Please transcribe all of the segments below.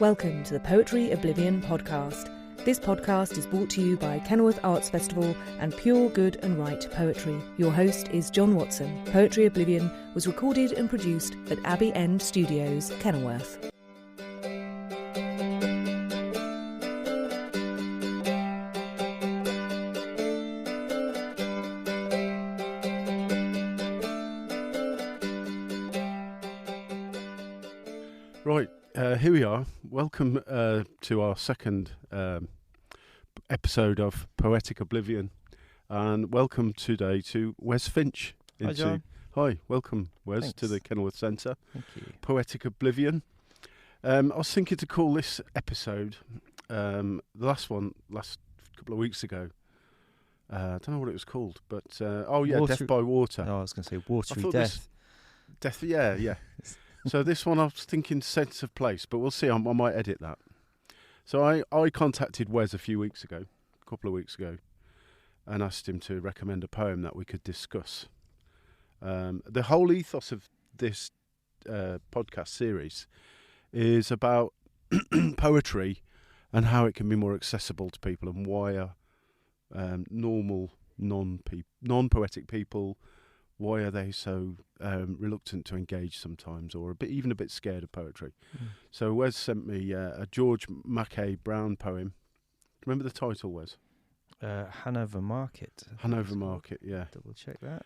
Welcome to the Poetry Oblivion podcast. This podcast is brought to you by Kenilworth Arts Festival and Pure Good and Right Poetry. Your host is John Watson. Poetry Oblivion was recorded and produced at Abbey End Studios, Kenilworth. Right, here we are. Welcome to our second episode of Poetic Oblivion, and welcome today to Wes Finch. Hi, John. Hi, welcome, Wes, Thanks. to the Kenilworth Centre. Thank you. Poetic Oblivion. I was thinking to call this episode, the last couple of weeks ago. I don't know what it was called, but Death by Water. Oh, I was going to say Watery thought Death. Death, yeah. So this one I was thinking sense of place, but we'll see. I might edit that. So I contacted Wes a couple of weeks ago, and asked him to recommend a poem that we could discuss. The whole ethos of this podcast series is about poetry and how it can be more accessible to people, and why are normal non-poetic people, why are they so reluctant to engage sometimes, or even a bit scared of poetry? So Wes sent me a George Mackay Brown poem. Remember the title, Wes? Hanover Market. Hanover Market, yeah. Double check that.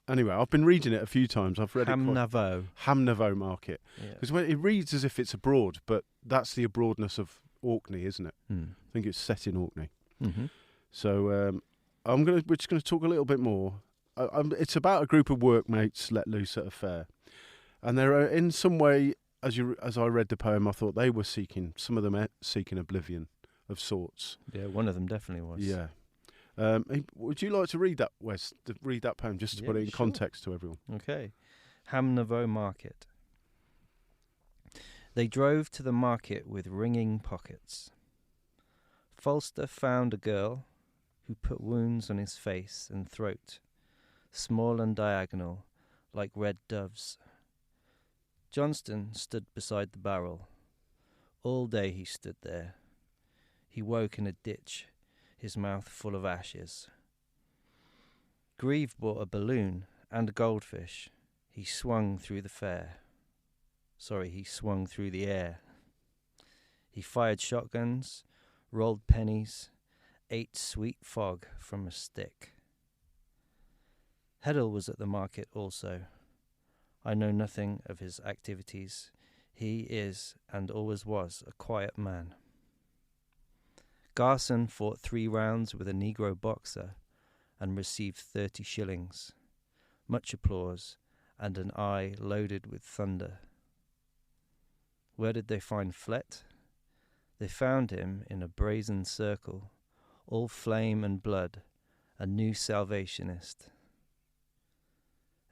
Anyway, I've been reading it a few times. I've read Hamnavo. Hamnavo Market. Yeah. Because it reads as if it's abroad, but that's the abroadness of Orkney, isn't it? Mm. I think it's set in Orkney. Mm-hmm. So we're just going to talk a little bit more. It's about a group of workmates let loose at a fair, and they're in some way, as I read the poem, I thought they were some of them seeking oblivion of sorts. Yeah, one of them definitely was. Yeah. Would you like to read that, Wes? To read that poem just to put it in context to everyone. Okay. Hamnavo Market. They drove to the market with ringing pockets. Falster found a girl who put wounds on his face and throat, small and diagonal, like red doves. Johnston stood beside the barrel. All day he stood there. He woke in a ditch, his mouth full of ashes. Grieve bought a balloon and a goldfish. He swung through the air. He fired shotguns, rolled pennies, ate sweet fog from a stick. Heddle was at the market also. I know nothing of his activities. He is, and always was, a quiet man. Garson fought 3 rounds with a Negro boxer and received 30 shillings, much applause, and an eye loaded with thunder. Where did they find Flett? They found him in a brazen circle, all flame and blood, a new salvationist.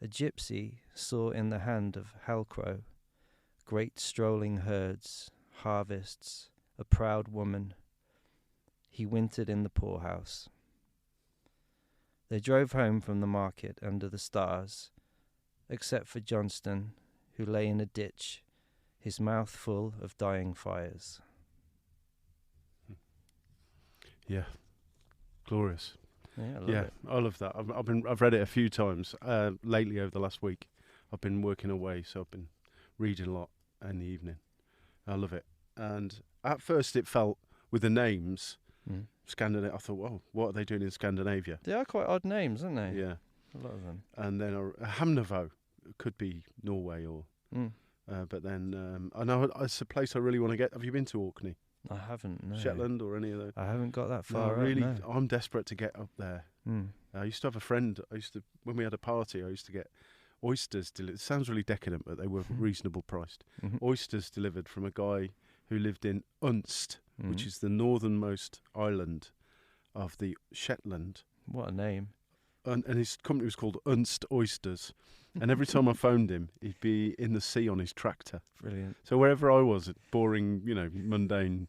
A gypsy saw in the hand of Halcrow great strolling herds, harvests, a proud woman. He wintered in the poorhouse. They drove home from the market under the stars, except for Johnston, who lay in a ditch, his mouth full of dying fires. Yeah, glorious. Yeah, I love that. I've read it a few times lately over the last week. I've been working away, so I've been reading a lot in the evening. I love it. And at first, it felt with the names, Scandinavia. I thought, well, what are they doing in Scandinavia? They are quite odd names, aren't they? Yeah, a lot of them. And then Hamnavo could be Norway or. But then I know it's a place I really want to get. Have you been to Orkney? I haven't, no. Shetland or any of those? I haven't got that far. No. I'm desperate to get up there. Mm. I used to have a friend. When we had a party, I used to get oysters delivered. It sounds really decadent, but they were reasonable priced. Mm-hmm. Oysters delivered from a guy who lived in Unst, which is the northernmost island of the Shetland. What a name. And his company was called Unst Oysters. And every time I phoned him, he'd be in the sea on his tractor. Brilliant. So wherever I was, boring, mundane,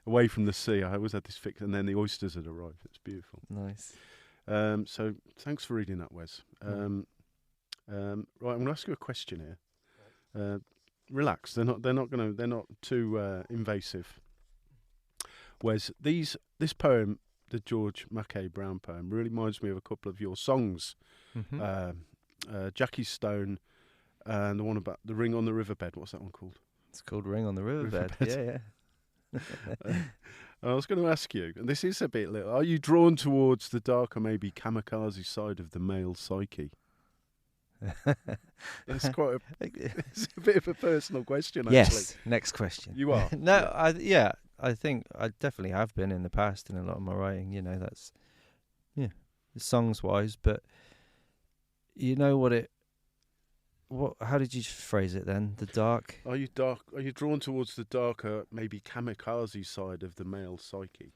away from the sea, I always had this fix. And then the oysters had arrived. It's beautiful. Nice. So thanks for reading that, Wes. Right, I'm going to ask you a question here. relaxed. They're not too invasive. Whereas this poem, the George Mackay Brown poem, really reminds me of a couple of your songs. Jackie Stone and the one about the ring on the riverbed. What's that one called? It's called Ring on the Riverbed. Yeah. I was going to ask you, and this is a bit little, are you drawn towards the darker, maybe kamikaze side of the male psyche? That's quite it's a bit of a personal question, actually. Yes. Next question. You are? No, I think I definitely have been in the past in a lot of my writing. That's songs wise, but you know how did you phrase it then? The dark. Are you drawn towards the darker, maybe kamikaze side of the male psyche?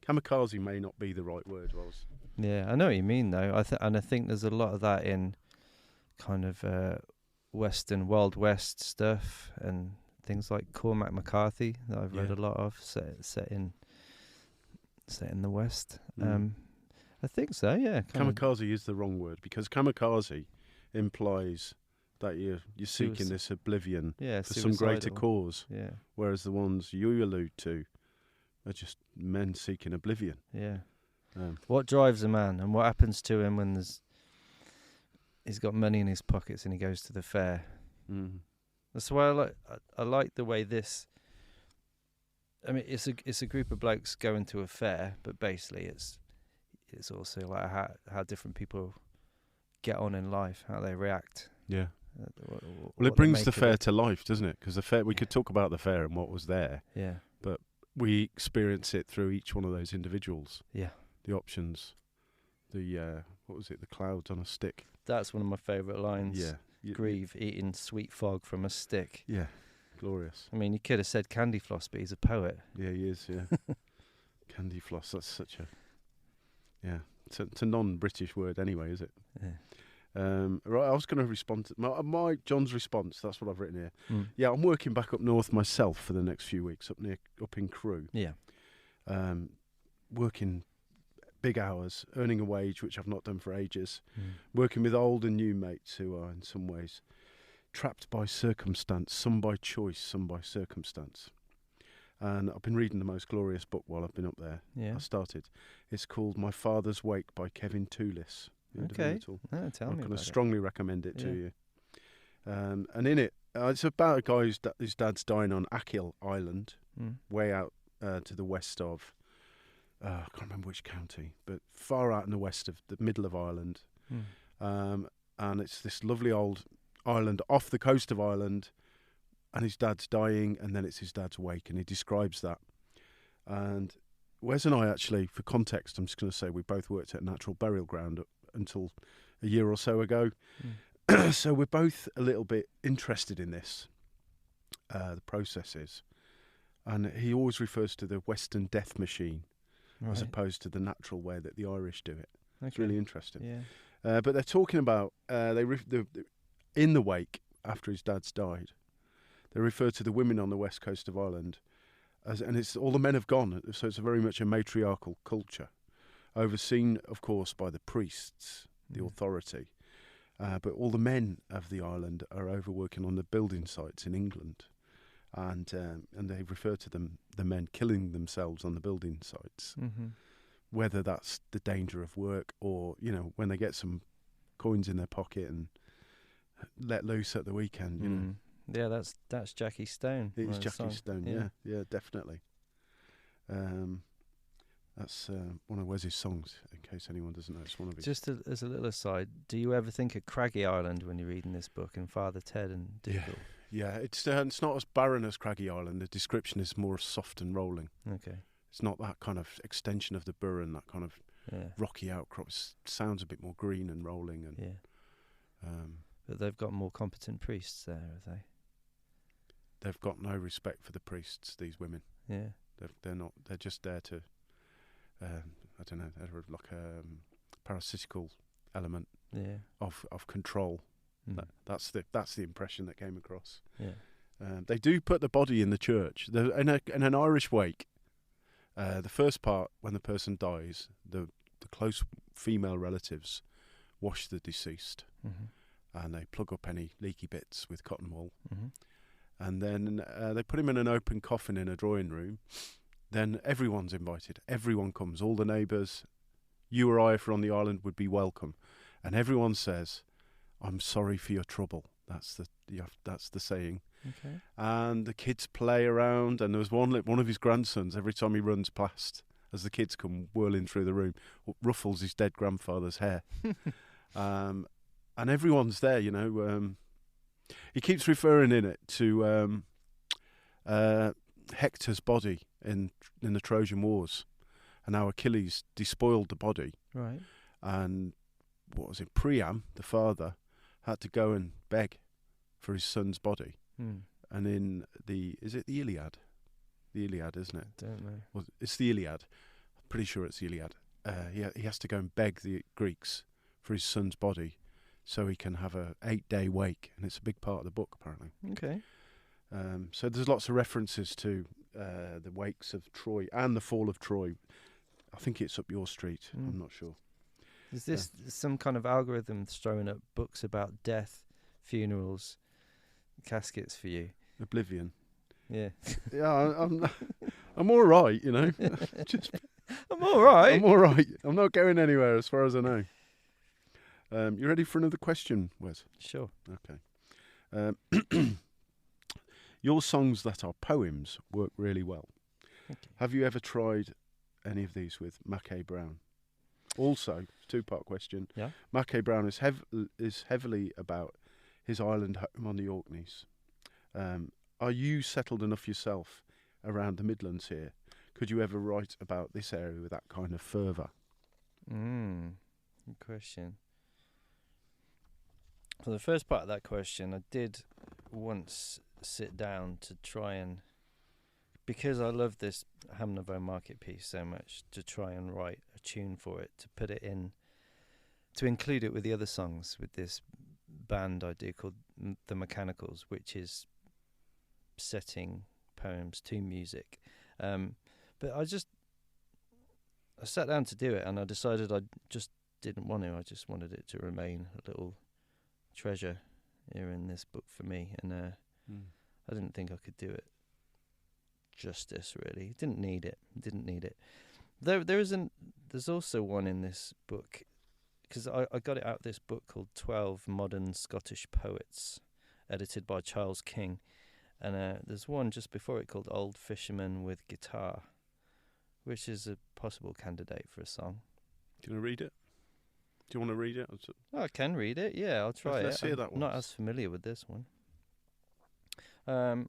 Kamikaze may not be the right word, Ross. Yeah, I know what you mean though. I think there's a lot of that in kind of Western Wild West stuff and things like Cormac McCarthy that I've read a lot of, set in the West. I think so. Yeah. Kamikaze is the wrong word because kamikaze implies that you're seeking this oblivion for some greater cause. Yeah. Whereas the ones you allude to are just men seeking oblivion. Yeah. What drives a man and what happens to him when he's got money in his pockets and he goes to the fair? That's why I like the way this. I mean, it's a group of blokes going to a fair, but basically it's also like how different people get on in life, how they react. Yeah. Well, it brings the fair to life, doesn't it? Because the fair, we could talk about the fair and what was there. Yeah. But we experience it through each one of those individuals. Yeah. The options, the what was it? The clouds on a stick. That's one of my favourite lines. Yeah. Grieve eating sweet fog from a stick. Yeah. Glorious. I mean, you could have said candy floss, but he's a poet. Yeah, he is. Yeah. Candy floss. That's such a. Yeah. It's a non-British word anyway, is it? Yeah. Right, I was going to respond to my John's response. That's what I've written here. Yeah, I'm working back up north myself for the next few weeks up in Crewe. Yeah. Working big hours, earning a wage which I've not done for ages. Working with old and new mates who are in some ways trapped by circumstance, some by choice, some by circumstance. And I've been reading the most glorious book while I've been up there. Yeah. I started. It's called My Father's Wake by Kevin Toulis. Okay. No, tell me. I'm going to strongly recommend it to you. And in it, it's about a guy whose dad's dying on Achill Island, way out to the west of, I can't remember which county, but far out in the west of the middle of Ireland. And it's this lovely old island off the coast of Ireland, and his dad's dying, and then it's his dad's wake, and he describes that. And Wes and I actually, for context, I'm just going to say we both worked at a natural burial ground until a year or so ago. So we're both a little bit interested in this, the processes. And he always refers to the Western death machine as opposed to the natural way that the Irish do it. Okay. It's really interesting. Yeah. But they're talking about, in the wake, after his dad's died, they refer to the women on the west coast of Ireland and it's all the men have gone, so it's very much a matriarchal culture, overseen, of course, by the priests, the authority. But all the men of the island are overworking on the building sites in England, and they refer to them, the men killing themselves on the building sites, whether that's the danger of work or, when they get some coins in their pocket and let loose at the weekend, know. Yeah, that's Jackie Stone. It's Jackie Stone, yeah, definitely. That's one of Wes's songs, in case anyone doesn't know. It's one of his. Just as a little aside, do you ever think of Craggy Island when you're reading this book and Father Ted and Dougal? Yeah, it's not as barren as Craggy Island. The description is more soft and rolling. Okay. It's not that kind of extension of the Burren, that kind of rocky outcrop. It sounds a bit more green and rolling. And but they've got more competent priests there, have they? They've got no respect for the priests, these women. Yeah. They're not. They're just there to. I don't know. They're like a parasitical element of control. That's the impression that came across. Yeah. They do put the body in the church. In an Irish wake, the first part, when the person dies, the close female relatives wash the deceased, and they plug up any leaky bits with cotton wool, And then they put him in an open coffin in a drawing room. Then everyone's invited. Everyone comes. All the neighbours, you or I, if we're on the island, would be welcome. And everyone says, "I'm sorry for your trouble." That's the saying. Okay. And the kids play around. And there was one of his grandsons. Every time he runs past, as the kids come whirling through the room, ruffles his dead grandfather's hair. And everyone's there, you know. He keeps referring in it to Hector's body in the Trojan Wars, and how Achilles despoiled the body. Right. And what was it? Priam, the father, had to go and beg for his son's body. And in is it the Iliad? The Iliad, isn't it? Don't know. Well, it's the Iliad. I'm pretty sure it's the Iliad. He has to go and beg the Greeks for his son's body, so he can have a 8-day wake, and it's a big part of the book, apparently. Okay. So there's lots of references to the wakes of Troy and the fall of Troy. I think it's up your street. I'm not sure. Is this some kind of algorithm throwing up books about death, funerals, caskets for you? Oblivion. Yeah. Yeah, I'm all right, you know. I'm all right. I'm all right. I'm not going anywhere as far as I know. You ready for another question, Wes? Sure. Okay. Your songs that are poems work really well. Okay. Have you ever tried any of these with Mackay Brown? Also, 2-part question. Yeah. Mackay Brown is heavily about his island home on the Orkneys. Are you settled enough yourself around the Midlands here? Could you ever write about this area with that kind of fervour? Good question. For the first part of that question, I did once sit down to try and, because I love this Hamnavo Market piece so much, to try and write a tune for it, to put it in, to include it with the other songs, with this band I do called The Mechanicals, which is setting poems to music. But I sat down to do it, and I decided I just didn't want to. I just wanted it to remain a little treasure here in this book for me, and I didn't think I could do it justice, really. Didn't need it. There's also one in this book, because I got it out of this book called 12 Modern Scottish Poets, edited by Charles King, and there's one just before it called Old Fisherman with Guitar, which is a possible candidate for a song. Can I read it? Do you want to read it? Oh, I can read it, yeah, I'll try Let's it. hear that one. I'm not as familiar with this one.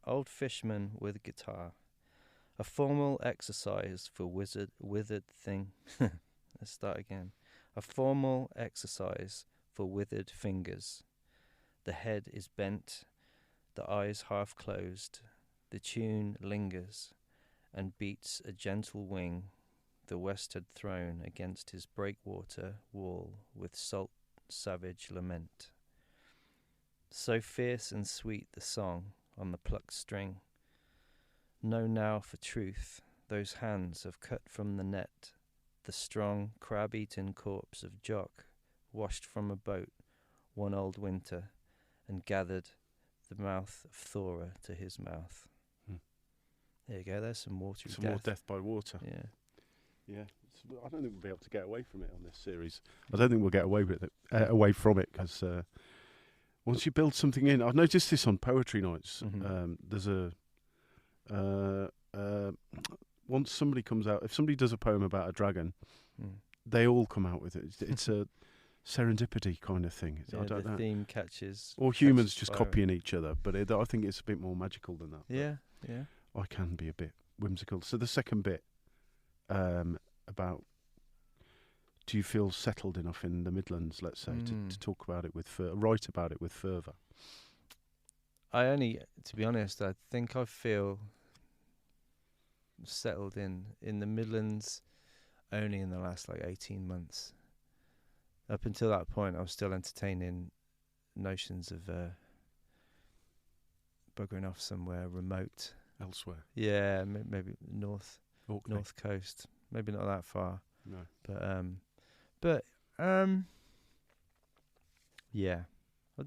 Old Fisherman with Guitar. A formal exercise for withered thing. Let's start again. A formal exercise for withered fingers. The head is bent, the eyes half closed. The tune lingers and beats a gentle wing the west had thrown against his breakwater wall with salt savage lament. So fierce and sweet the song on the plucked string. Know now for truth, those hands have cut from the net the strong, crab-eaten corpse of Jock, washed from a boat one old winter, and gathered the mouth of Thora to his mouth. There you go, there's some watery Some death. more death by water. Yeah. Yeah. I don't think we'll be able to get away from it on this series. I don't think we'll get away with it, away from it, because once you build something in, I've noticed this on poetry nights. Mm-hmm. There's once somebody comes out, if somebody does a poem about a dragon, they all come out with it. It's a serendipity kind of thing. Yeah, I don't know. The theme catches. Or humans catches just fire. copying each other, but I think it's a bit more magical than that. Yeah. I can be a bit whimsical. So the second bit about, do you feel settled enough in the Midlands, let's say, to talk about it write about it with fervour? To be honest, I think I feel settled in the Midlands only in the last 18 months. Up until that point, I was still entertaining notions of buggering off somewhere remote. Elsewhere. Yeah, maybe north coast. Maybe not that far. No. But yeah, I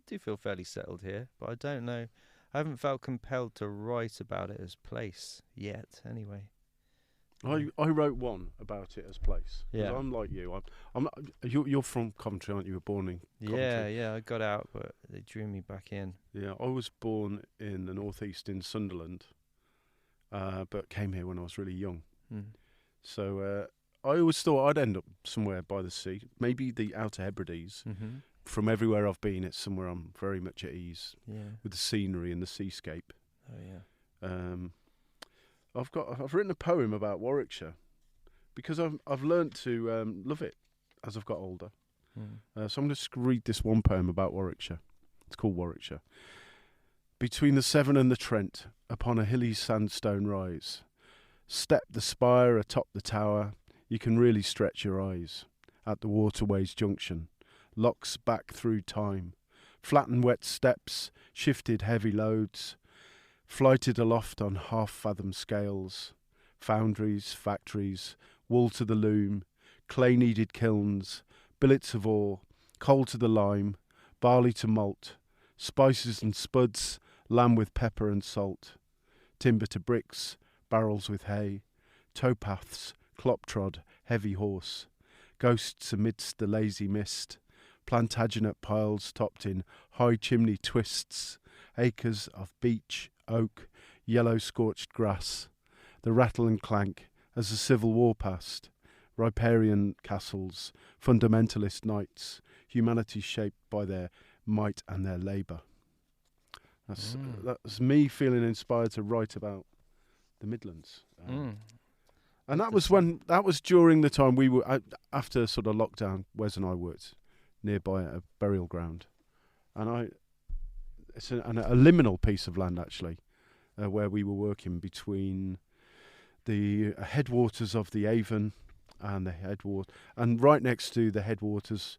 do feel fairly settled here. But I don't know I haven't felt compelled to write about it as place yet. Anyway, I wrote one about it as place. 'Cause Yeah. I'm like you. You're from Coventry, aren't you? You were born in Coventry. yeah. I got out, but they drew me back in. Yeah, I was born in the northeast in Sunderland, but came here when I was really young. So I always thought I'd end up somewhere by the sea, maybe the Outer Hebrides. Mm-hmm. From everywhere I've been, it's somewhere I'm very much at ease Yeah. with the scenery and the seascape. Oh yeah. I've written a poem about Warwickshire because I've learnt to love it as I've got older. So I'm going to read this one poem about Warwickshire. It's called Warwickshire. Between the Severn and the Trent, upon a hilly sandstone rise, step the spire atop the tower, you can really stretch your eyes. At the waterway's junction, locks back through time, flattened wet steps, shifted heavy loads, flighted aloft on half-fathom scales, foundries, factories, wool to the loom, clay-kneaded kilns, billets of ore, coal to the lime, barley to malt, spices and spuds, lamb with pepper and salt, timber to bricks, barrels with hay, towpaths, clop-trod, heavy horse, ghosts amidst the lazy mist, Plantagenet piles topped in high chimney twists, acres of beech, oak, yellow scorched grass, the rattle and clank as the Civil War passed, riparian castles, fundamentalist knights, humanity shaped by their might and their labour. That's me feeling inspired to write about the Midlands. And that was during the time we were after sort of lockdown. Wes and I worked nearby at a burial ground, and it's a liminal piece of land actually, where we were working between the headwaters of the Avon and and right next to the headwaters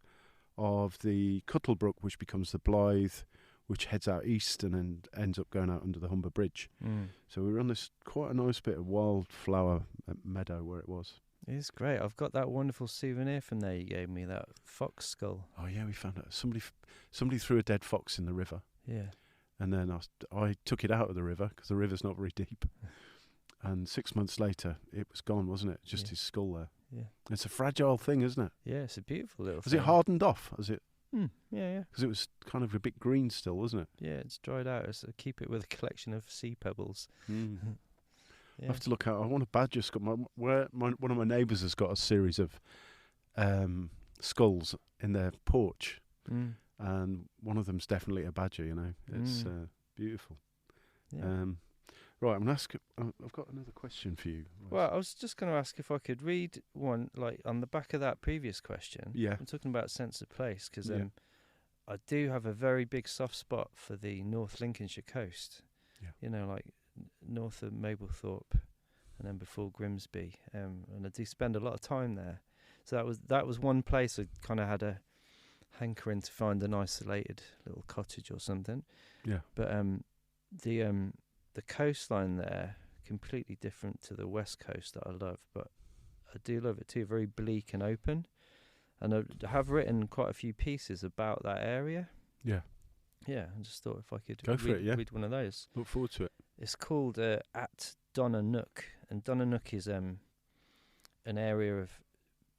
of the Cuttlebrook, which becomes the Blythe, which heads out east and then ends up going out under the Humber Bridge. So we were on this quite a nice bit of wildflower meadow where it was. It's great. I've got that wonderful souvenir from there you gave me, that fox skull. Oh yeah, we found it. Somebody threw a dead fox in the river. Yeah. And then I took it out of the river because the river's not very deep. And 6 months later, it was gone, wasn't it? Just his skull there. Yeah. It's a fragile thing, isn't it? Yeah, it's a beautiful little thing. thing. Has it hardened off? Has it? Yeah. Because it was kind of a bit green still, wasn't it? Yeah, it's dried out. So keep it with a collection of sea pebbles. I have to look out. I want a badger skull. One of my neighbours has got a series of skulls in their porch, and one of them's definitely a badger. You know, it's beautiful. Yeah. Right, I'm gonna ask. I've got another question for you. Well, I was just going to ask if I could read one, like on the back of that previous question. Yeah. I'm talking about sense of place because I do have a very big soft spot for the North Lincolnshire coast. Yeah. You know, like north of Mablethorpe and then before Grimsby, and I do spend a lot of time there. So that was one place I kind of had a hankering to find an isolated little cottage or something. Yeah. But the coastline there, completely different to the west coast that I love, but I do love it too, very bleak and open. And I have written quite a few pieces about that area. Yeah. Yeah, I just thought if I could read one of those. Look forward to it. It's called At Donnanook, and Donnanook is an area of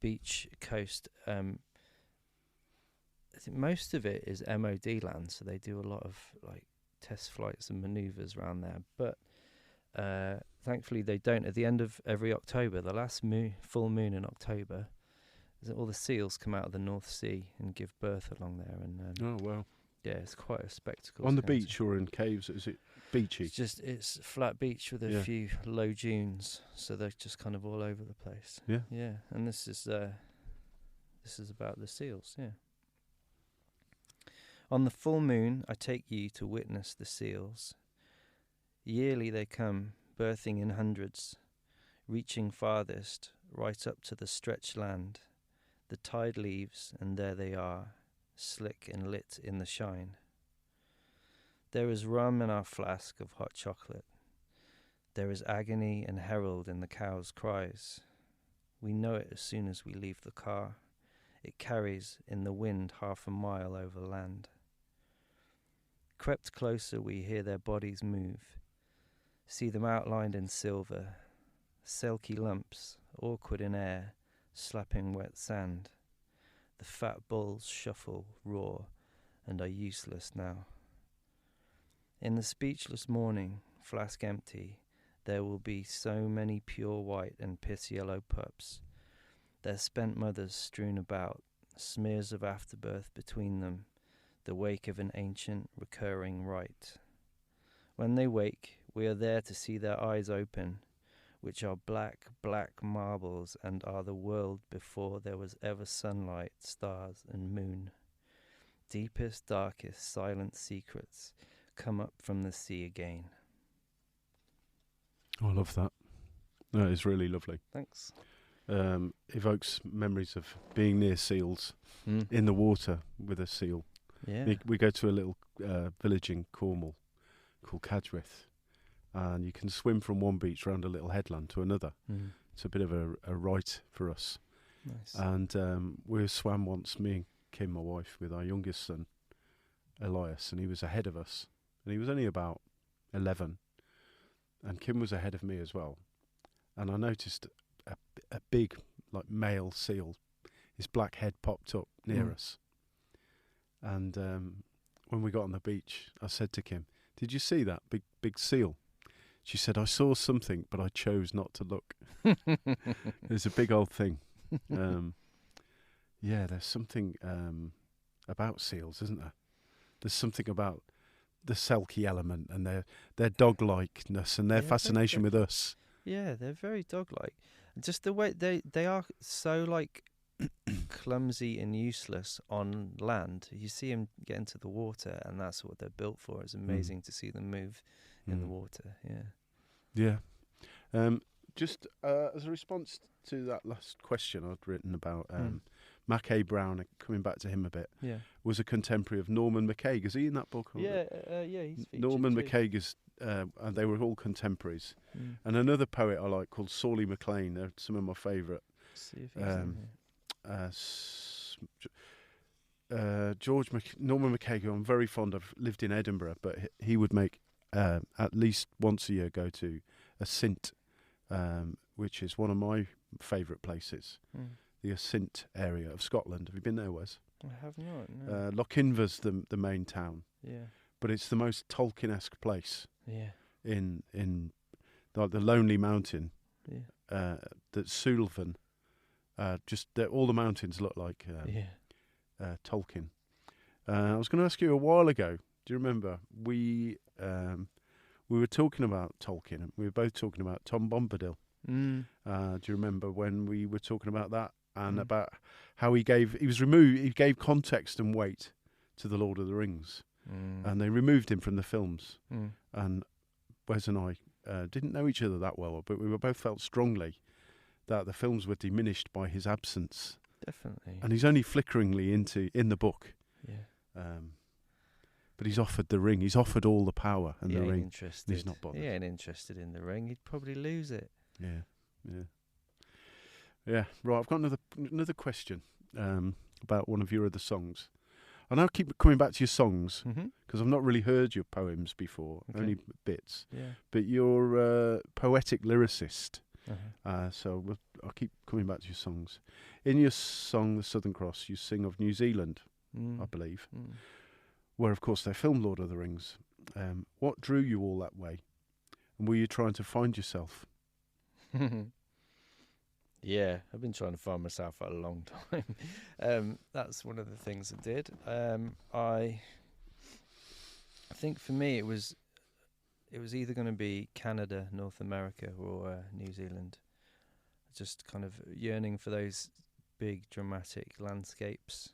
beach coast. I think most of it is MOD land, so they do a lot of like test flights and manoeuvres around there. But thankfully they don't. At the end of every October, the last full moon in October, all the seals come out of the North Sea and give birth along there. And oh wow. Yeah, it's quite a spectacle. On the beach or in caves? Is it beachy? It's flat beach with a few low dunes, so they're just kind of all over the place. Yeah. Yeah, and this is about the seals. Yeah. On the full moon, I take you to witness the seals. Yearly they come, birthing in hundreds, reaching farthest, right up to the stretched land. The tide leaves, and there they are, slick and lit in the shine. There is rum in our flask of hot chocolate. There is agony and herald in the cow's cries. We know it as soon as we leave the car. It carries in the wind half a mile over land. Crept closer, we hear their bodies move. See them outlined in silver. Silky lumps, awkward in air, slapping wet sand. The fat bulls shuffle, roar, and are useless now. In the speechless morning, flask empty, there will be so many pure white and piss yellow pups, their spent mothers strewn about, smears of afterbirth between them, the wake of an ancient recurring rite. When they wake, we are there to see their eyes open, which are black, black marbles and are the world before there was ever sunlight, stars and moon. Deepest, darkest, silent secrets come up from the sea again. Oh, I love that. That is really lovely. Thanks. Evokes memories of being near seals in the water with a seal. Yeah. We go to a little village in Cornwall called Cadgwith, and you can swim from one beach round a little headland to another. It's a bit of a rite for us. Nice. And we swam once, me and Kim, my wife, with our youngest son, Elias, and he was ahead of us. And he was only about 11. And Kim was ahead of me as well. And I noticed a big, like, male seal. His black head popped up near us. And when we got on the beach, I said to Kim, "Did you see that big seal?" She said, "I saw something, but I chose not to look." It's a big old thing. Yeah, there's something about seals, isn't there? There's something about the selkie element and their dog-likeness and their fascination with us. Yeah, they're very dog-like. Just the way they are so, like, clumsy and useless on land. You see them get into the water, and that's what they're built for. It's amazing to see them move in the water. Yeah. Just as a response to that last question I'd written about Mackay Brown, coming back to him a bit, was a contemporary of Norman McCaig. Is he in that book? Yeah, he's featured Norman too. McCaig is, and they were all contemporaries. And another poet I like called Sawley MacLean. They're some of my favourite. See if he's in here. Norman McCaig, who I'm very fond of, lived in Edinburgh, but he would make at least once a year go to a Sint, which is one of my favourite places, the Assynt area of Scotland. Have you been there, Wes? I have not. No. Lochinvar's the main town, but it's the most Tolkien-esque place. In like the Lonely Mountain, that's Sullivan. All the mountains look like Tolkien. I was going to ask you a while ago. Do you remember we were talking about Tolkien, and we were both talking about Tom Bombadil. Do you remember when we were talking about that and about how he gave context and weight to the Lord of the Rings, and they removed him from the films. And Wes and I didn't know each other that well, but we both felt strongly that the films were diminished by his absence. Definitely. And he's only flickeringly in the book. But he's offered the ring. He's offered all the power and the ring. Interested. He's not bothered. He ain't interested in the ring. He'd probably lose it. Yeah. Right. I've got another question about one of your other songs. I now keep coming back to your songs because I've not really heard your poems before, only bits. But you're a poetic lyricist. So I'll keep coming back to your songs. In your song, The Southern Cross, you sing of New Zealand, I believe, where, of course, they filmed Lord of the Rings. What drew you all that way? And were you trying to find yourself? Yeah, I've been trying to find myself for a long time. That's one of the things I did. I think for me it was either going to be Canada, North America, or New Zealand. Just kind of yearning for those big dramatic landscapes.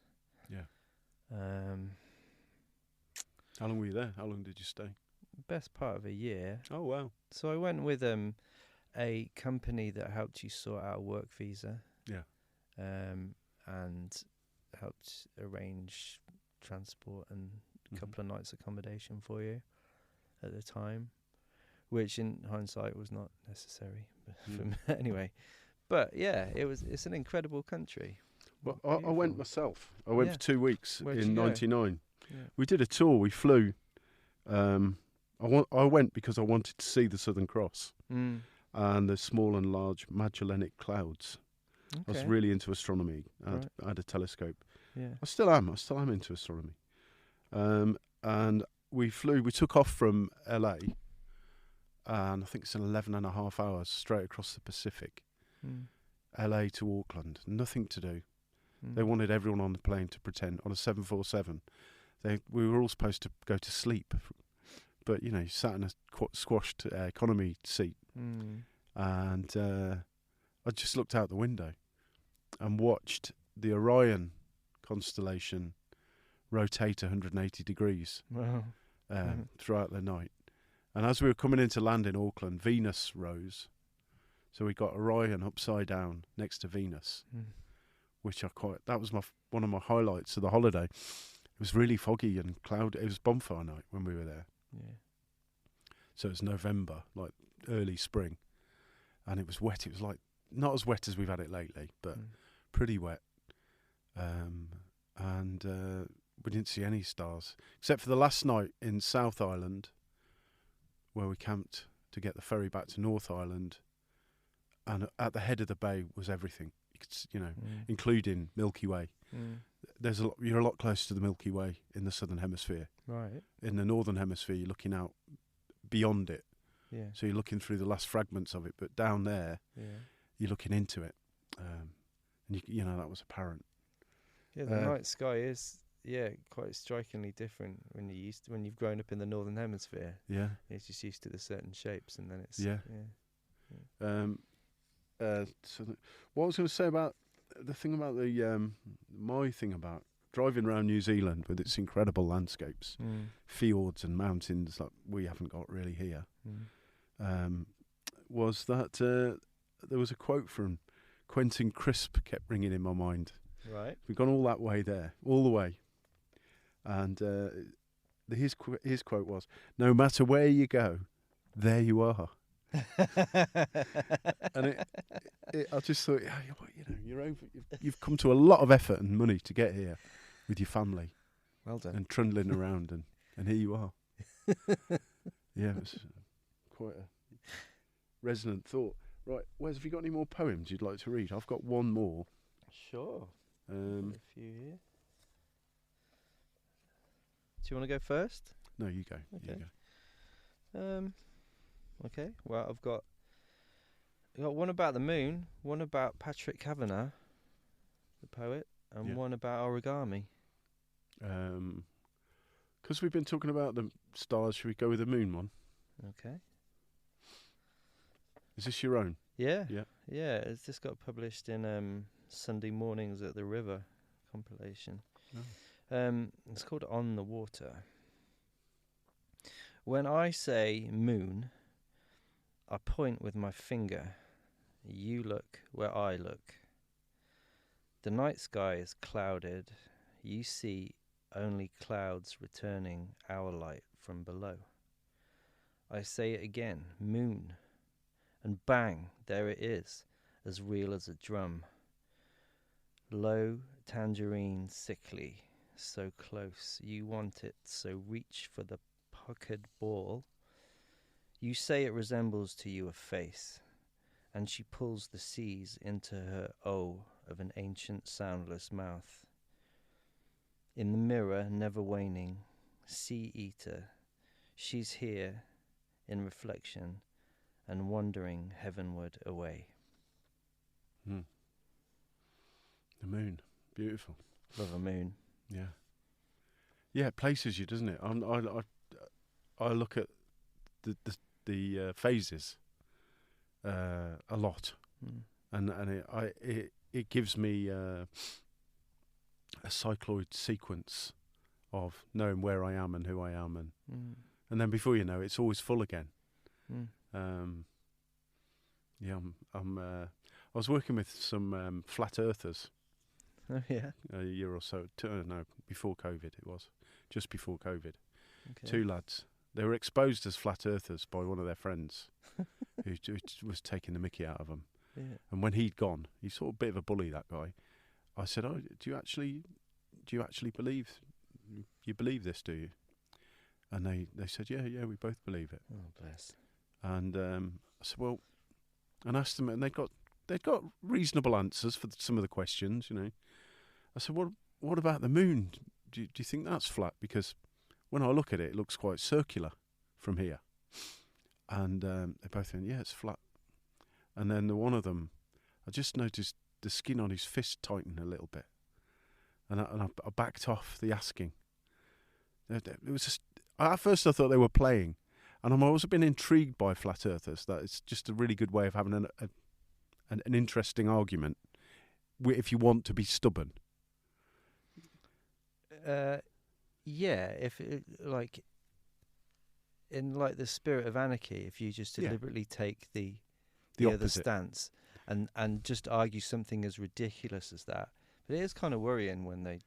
How long were you there? How long did you stay? Best part of a year. Oh, wow. So I went with a company that helped you sort out a work visa. And helped arrange transport and a couple of nights accommodation for you at the time, which in hindsight was not necessary. Anyway, but yeah, it's an incredible country. Well, I went myself. I went for 2 weeks in Where'd you go? '99. Yeah. We did a tour. We flew I went because I wanted to see the Southern Cross Mm. and the small and large Magellanic Clouds. Okay. I was really into astronomy. Right. I had a telescope. Yeah. I still am into astronomy. And we took off from LA, and I think it's 11.5 hours straight across the Pacific. Mm. LA to Auckland, nothing to do. Mm. They wanted everyone on the plane to pretend on a 747. We were all supposed to go to sleep, but you sat in a squashed economy seat, and I just looked out the window and watched the Orion constellation rotate 180 degrees Wow. throughout the night. And as we were coming into land in Auckland, Venus rose. So we got Orion upside down next to Venus, which that was one of my highlights of the holiday. It was really foggy and cloudy. It was bonfire night when we were there. Yeah. So it was November, like early spring. And it was wet. It was like, not as wet as we've had it lately, but pretty wet. And we didn't see any stars, except for the last night in South Island, where we camped to get the ferry back to North Island. And at the head of the bay was everything, including Milky Way. You're a lot closer to the Milky Way in the Southern Hemisphere. Right. In the Northern Hemisphere, you're looking out beyond it. Yeah. So you're looking through the last fragments of it, but down there, you're looking into it. And that was apparent. Yeah, the night sky is quite strikingly different when you've grown up in the Northern Hemisphere. Yeah. It's just used to the certain shapes, and then it's So what I was going to say about the thing about my thing about driving around New Zealand with its incredible landscapes, fjords and mountains that we haven't got really here, was that there was a quote from Quentin Crisp kept ringing in my mind. Right. We've gone all that way there, all the way. And his quote was, "No matter where you go, there you are." And I just thought, you've come to a lot of effort and money to get here with your family. Well done. And trundling around, and here you are. Yeah, it was quite a resonant thought. Right, Wes, have you got any more poems you'd like to read? I've got one more. Sure. Got a few here. Do you want to go first? No, you go. Okay. You go. Okay. Well, I've got one about the moon, one about Patrick Kavanagh, the poet, and one about origami. Because we've been talking about the stars, should we go with the moon one? Okay. Is this your own? Yeah. Yeah. Yeah. It's just got published in Sunday Mornings at the River compilation. Oh. It's called On the Water. When I say moon, I point with my finger. You look where I look. The night sky is clouded. You see only clouds returning our light from below. I say it again, moon. And bang, there it is, as real as a drum. Low, tangerine, sickly, so close, you want it, so reach for the puckered ball. You say it resembles to you a face, and she pulls the seas into her O of an ancient soundless mouth. In the mirror, never waning, sea eater, she's here, in reflection, and wandering heavenward away. The moon, beautiful. Love a moon. Yeah. Yeah, it places you, doesn't it? I look at the phases a lot, and it gives me a cycloid sequence of knowing where I am and who I am, and then before you know it, it's always full again. I was working with some flat earthers. Oh yeah. A year or so. Before COVID it was. Just before COVID. Okay. 2 lads. They were exposed as flat earthers by one of their friends who was taking the mickey out of them. Yeah. And when he'd gone, he's sort of a bit of a bully, that guy. I said, "Oh, do you actually believe this, do you?" And they said, yeah, we both believe it. Oh, bless. And I said, well, and asked them, and they'd got reasonable answers for some of the questions, you know. I said, what about the moon? Do you think that's flat? Because when I look at it, it looks quite circular from here. And they both went, yeah, it's flat. And then one of them, I just noticed the skin on his fist tighten a little bit. And I backed off the asking. It was just, at first I thought they were playing. And I've always been intrigued by flat earthers, that it's just a really good way of having an interesting argument if you want to be stubborn. Yeah, if it, like in like the spirit of anarchy, if you just deliberately take the other stance and just argue something as ridiculous as that. But it is kind of worrying when they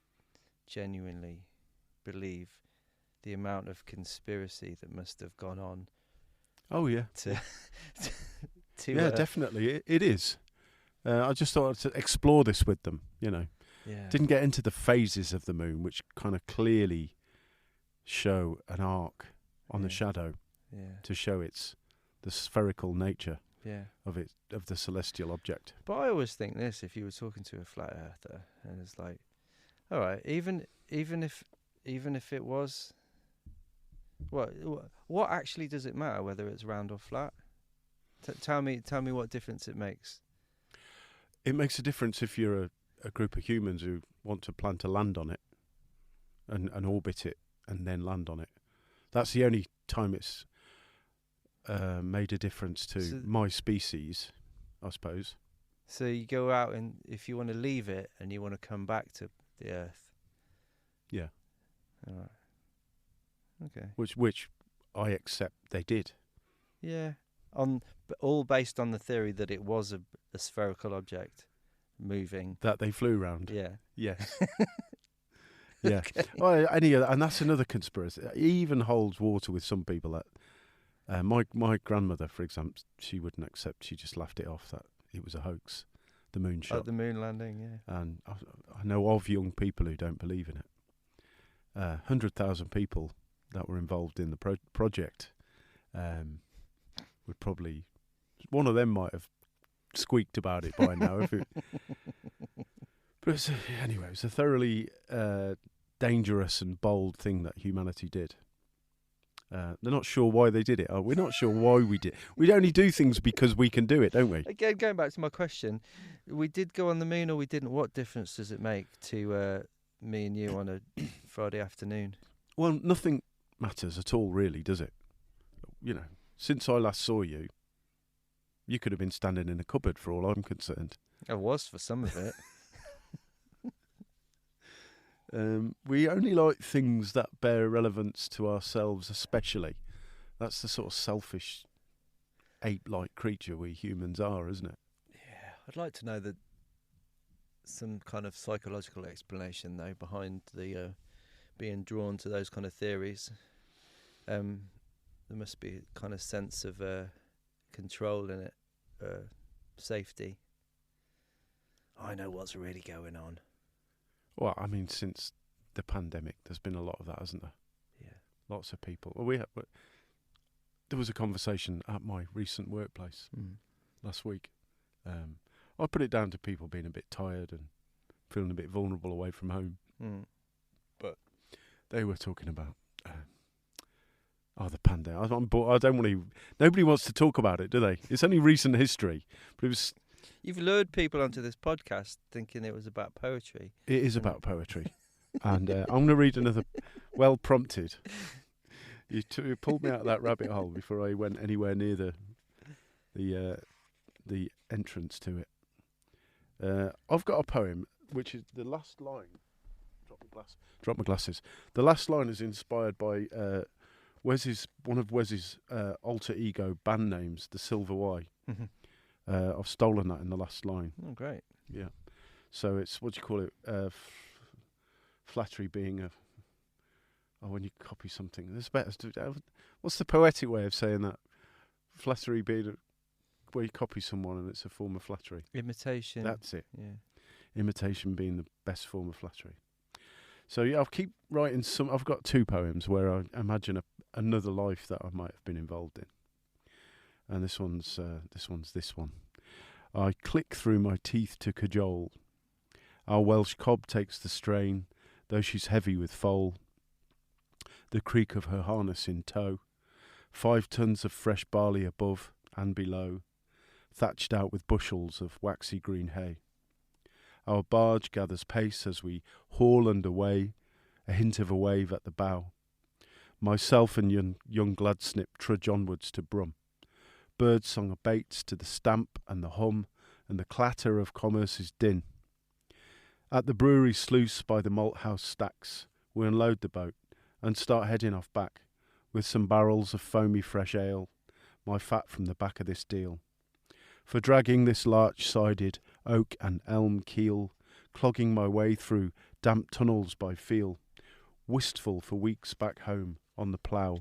genuinely believe the amount of conspiracy that must have gone on. Oh yeah, to definitely it is. I just thought to explore this with them, you know. Yeah. Didn't get into the phases of the moon, which kind of clearly show an arc on the shadow to show the spherical nature of the celestial object. But I always think this: if you were talking to a flat earther, and it's like, all right, even if it was, what actually does it matter whether it's round or flat? Tell me what difference it makes. It makes a difference if you're a group of humans who want to plan to land on it and orbit it and then land on it. That's the only time it's made a difference to my species, I suppose. So you go out, and if you want to leave it and you want to come back to the Earth. Yeah. All right. Okay. Which I accept they did. Yeah. All based on the theory that it was a spherical object moving. That they flew round. Yeah. Yes. Yeah. Okay. Well, and that's another conspiracy. It even holds water with some people. That my grandmother, for example, she wouldn't accept. She just laughed it off that it was a hoax, the moon shot. The moon landing, yeah. And I know of young people who don't believe in it. 100,000 people that were involved in the project would probably, one of them might have squeaked about it by now. But anyway, it's a thoroughly dangerous and bold thing that humanity did. They're not sure why they did it. We're not sure why we did. We only do things because we can do it, don't we? Again, going back to my question, we did go on the moon or we didn't. What difference does it make to me and you on a Friday afternoon? Well, nothing matters at all, really, does it? You know, since I last saw you, you could have been standing in a cupboard for all I'm concerned. I was for some of it. We only like things that bear relevance to ourselves, especially. That's the sort of selfish, ape-like creature we humans are, isn't it? Yeah, I'd like to know some kind of psychological explanation, though, behind the being drawn to those kind of theories. There must be a kind of sense of control in it, safety. I know what's really going on. Well, I mean, since the pandemic, there's been a lot of that, hasn't there? Yeah. Lots of people. Well, there was a conversation at my recent workplace last week. I put it down to people being a bit tired and feeling a bit vulnerable away from home. But they were talking about the pandemic. I'm bored. I don't want to. Nobody wants to talk about it, do they? It's only recent history. But it was. You've lured people onto this podcast thinking it was about poetry. It is about poetry. And I'm going to read another, well prompted. You pulled me out of that rabbit hole before I went anywhere near the entrance to it. I've got a poem, which is the last line. Drop my glasses. The last line is inspired by one of Wes's alter ego band names, the Silver Y. Mm-hmm. I've stolen that in the last line. Oh, great. Yeah. So it's, what do you call it? Flattery being when you copy something. There's better. What's the poetic way of saying that? Flattery being where you copy someone and it's a form of flattery. Imitation. That's it. Yeah. Imitation being the best form of flattery. So yeah, I'll keep writing some. I've got two poems where I imagine another life that I might have been involved in. And this one's this one. I click through my teeth to cajole. Our Welsh cob takes the strain, though she's heavy with foal. The creak of her harness in tow. 5 tons of fresh barley above and below, thatched out with bushels of waxy green hay. Our barge gathers pace as we haul under way, a hint of a wave at the bow. Myself and young Gladsnip trudge onwards to Brum. Birdsong abates to the stamp and the hum and the clatter of commerce's din. At the brewery sluice by the malt house stacks, we unload the boat and start heading off back, with some barrels of foamy fresh ale, my fat from the back of this deal. For dragging this larch-sided oak and elm keel, clogging my way through damp tunnels by feel, wistful for weeks back home on the plough,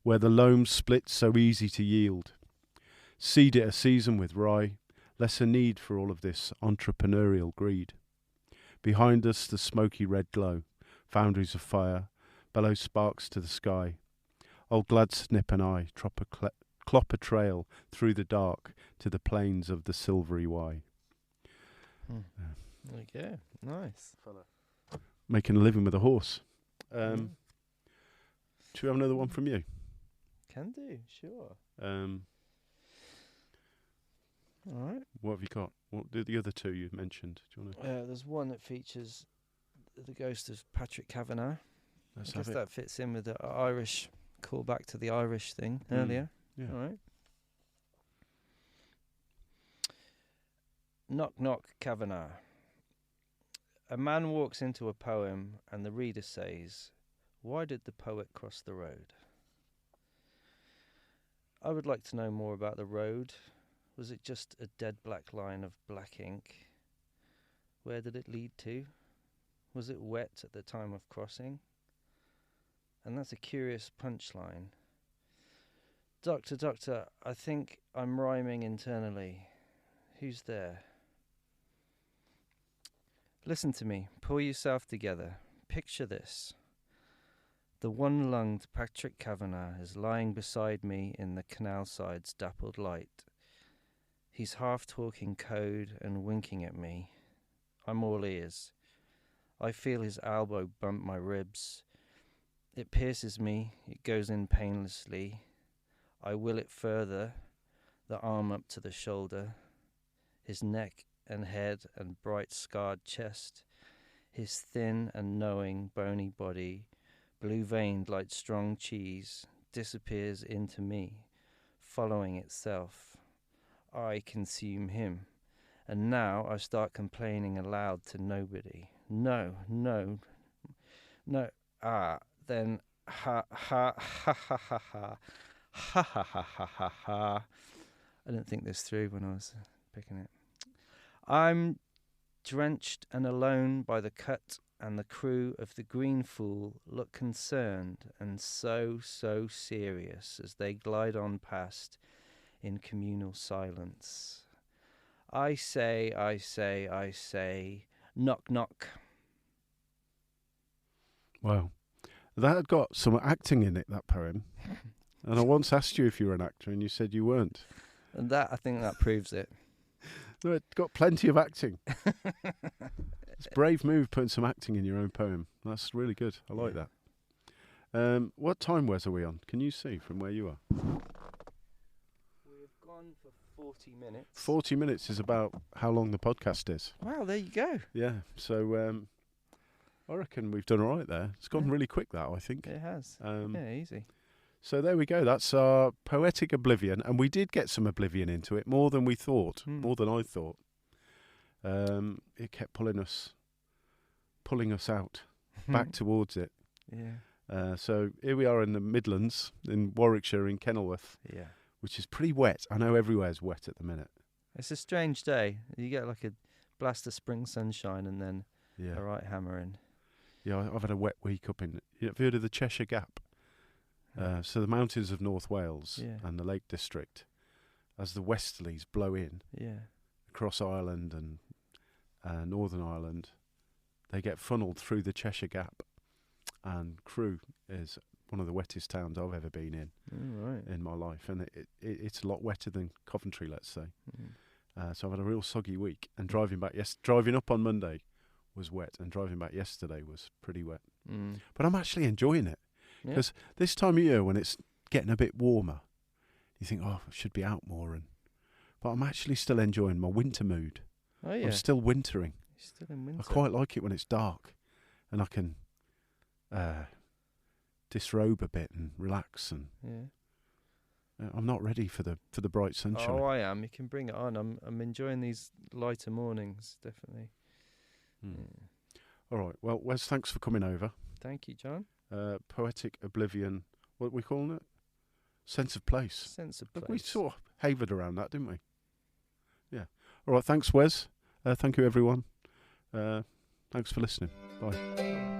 where the loam splits so easy to yield. Seed it a season with rye, lesser need for all of this entrepreneurial greed. Behind us the smoky red glow, foundries of fire, bellow sparks to the sky. Old Gladsnip and I clop a trail through the dark to the plains of the silvery Wye. There you go. Nice. Making a living with a horse. Should we have another one from you? Can do, sure. All right. What have you got? What are the other two you mentioned? Do you want to? There's one that features the ghost of Patrick Kavanagh. I guess that fits in with the Irish callback to the Irish thing earlier. Yeah. All right. Knock, knock, Kavanagh. A man walks into a poem and the reader says, "Why did the poet cross the road?" I would like to know more about the road. Was it just a dead black line of black ink? Where did it lead to? Was it wet at the time of crossing? And that's a curious punchline. Doctor, I think I'm rhyming internally. Who's there? Listen to me. Pull yourself together. Picture this. The one-lunged Patrick Kavanagh is lying beside me in the canal side's dappled light. He's half-talking code and winking at me. I'm all ears. I feel his elbow bump my ribs. It pierces me. It goes in painlessly. I will it further, the arm up to the shoulder. His neck and head and bright scarred chest. His thin and knowing bony body, blue-veined like strong cheese, disappears into me, following itself. I consume him. And now I start complaining aloud to nobody. No. Then ha ha ha ha ha ha ha ha ha ha ha ha. I didn't think this through when I was picking it. I'm drenched and alone by the cut, and the crew of the Green Fool look concerned and so serious as they glide on past in communal silence. I say, knock, knock. Wow. That had got some acting in it, that poem. And I once asked you if you were an actor, and you said you weren't. And that, I think that proves it. No, it got plenty of acting. It's a brave move putting some acting in your own poem. That's really good. I like that. What time, Wes, are we on? Can you see from where you are? We've gone for 40 minutes. 40 minutes is about how long the podcast is. Wow, there you go. Yeah, so I reckon we've done all right there. It's gone really quick, that, I think. It has. Yeah, easy. So there we go. That's our Poetic Oblivion. And we did get some Oblivion into it, more than we thought, more than I thought. It kept pulling us out, back towards it. Yeah. So here we are in the Midlands, in Warwickshire, in Kenilworth, which is pretty wet. I know everywhere's wet at the minute. It's a strange day. You get like a blast of spring sunshine and then a right hammering. Yeah, I've had a wet week up in... Have you heard of the Cheshire Gap? So the mountains of North Wales and the Lake District, as the westerlies blow in across Ireland and Northern Ireland, they get funnelled through the Cheshire Gap, and Crewe is one of the wettest towns I've ever been in in my life, and it's a lot wetter than Coventry, let's say. So I've had a real soggy week, and driving up on Monday was wet, and driving back yesterday was pretty wet. But I'm actually enjoying it, because this time of year when it's getting a bit warmer, you think, oh, I should be out more, but I'm actually still enjoying my winter mood. Oh yeah, I'm still wintering. You're still in winter. I quite like it when it's dark, and I can disrobe a bit and relax, and I'm not ready for the bright sunshine. Oh, I am. You can bring it on. I'm enjoying these lighter mornings, definitely. All right. Well, Wes, thanks for coming over. Thank you, John. Poetic Oblivion. What are we calling it? Sense of place. Sense of place. We sort of havered around that, didn't we? Yeah. All right. Thanks, Wes. Thank you, everyone. Thanks for listening. Bye.